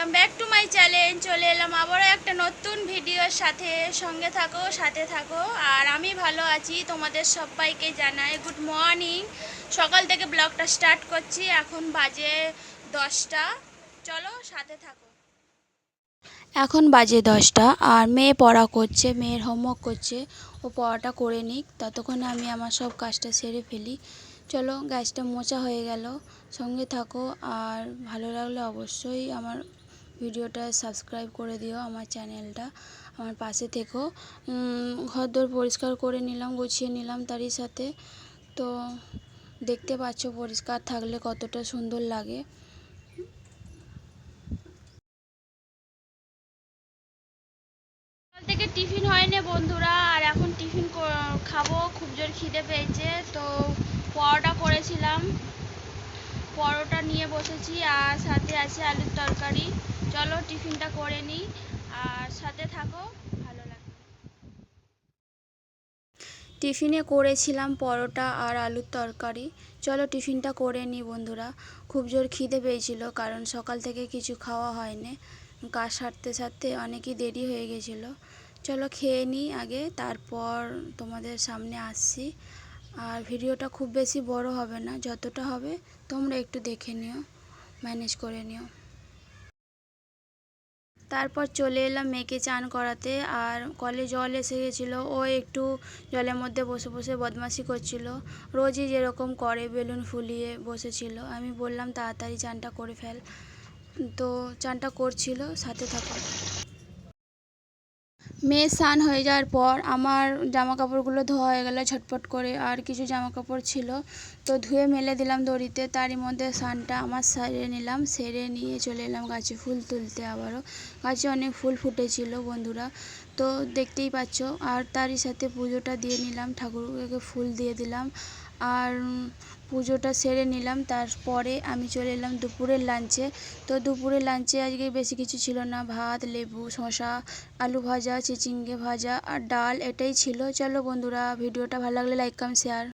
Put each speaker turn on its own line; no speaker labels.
Welcome back to my channel. চলে এলাম আবারও একটা নতুন ভিডিওর সাথে। সঙ্গে থাকো, সাথে থাকো। আর আমি ভালো আছি। তোমাদের সবাইকে জানাই গুড মর্নিং। সকাল থেকে ব্লগটা স্টার্ট করছি। এখন বাজে 10টা। চলো সাথে থাকো। এখন বাজে 10টা আর মেয়ে পড়া করছে, মেয়ের হোমওয়ার্ক করছে। ও পড়াটা করে নিক, ততক্ষণে আমি আমার সব কাজটা সেরে ফেলি। চলো, গ্যাসটা মোছা হয়ে গেল। সঙ্গে থাকো। আর ভালো লাগলে অবশ্যই আমার ভিডিওটা সাবস্ক্রাইব করে দিও, আমার চ্যানেলটা আমার পাশে থেকো। ঘরদোর পরিষ্কার করে নিলাম, গুছিয়ে নিলাম তারই সাথে। তো দেখতে পাচ্ছ পরিষ্কার থাকলে কতটা সুন্দর লাগে। সকাল থেকে টিফিন হয়নি বন্ধুরা, আর এখন টিফিন খাবো। খুব জোর খিদে পেয়েছে, তো পরোটা করেছিলাম, পরোটা নিয়ে বসেছি। আর সাথে আছে আলুর তরকারি। চলো টিফিনটা করে নিই, আর সাথে থাকো, ভালো লাগবে। টিফিনে করেছিলাম পরোটা আর আলুর তরকারি। চলো টিফিনটা করে নিই বন্ধুরা। খুব জোর খিদে পেয়েছিল, কারণ সকাল থেকে কিছু খাওয়া হয়নি। কাজ সারতে সারতে অনেকই দেরি হয়ে গেছিলো। চলো খেয়ে নিই আগে, তারপর তোমাদের সামনে আসছি। আর ভিডিওটা খুব বেশি বড় হবে না, যতটা হবে তোমরা একটু দেখে নিও, ম্যানেজ করে নিও। তারপর চলে এলাম মেয়েকে চান করাতে। আর কলে জল এসে গেছিলো, ও একটু জলের মধ্যে বসে বসে বদমাশি করছিল। রোজই যেরকম করে, বেলুন ফুলিয়ে বসেছিল। আমি বললাম তাড়াতাড়ি চানটা করে ফেল, তো চানটা করছিল, সাথে থাকো। মেয়ের স্নান হয়ে যাওয়ার পর আমার জামা কাপড়গুলো ধোয়া হয়ে গেল ঝটপট করে। আর কিছু জামা কাপড় ছিল, তো ধুয়ে মেলে দিলাম দড়িতে। তারই মধ্যে স্নানটা আমার সেরে নিলাম, সেরে নিয়ে চলে এলাম গাছে ফুল তুলতে। আবারও গাছে অনেক ফুল ফুটেছিল বন্ধুরা, তো দেখতেই পাচ্ছ। আর তারই সাথে পুজোটা দিয়ে নিলাম, ঠাকুরকে ফুল দিয়ে দিলাম। আর পুজোটা সেরে নিলাম। তারপরে আমি চলে এলাম দুপুরের লাঞ্চে। তো দুপুরের লাঞ্চে আজকে বেশি কিছু ছিল না, ভাত, লেবু, শসা, আলু ভাজা, চিচিঙ্গে ভাজা আর ডাল, এটাই ছিল। চলো বন্ধুরা, ভিডিওটা ভালো লাগলে লাইক, কমেন্ট, শেয়ার।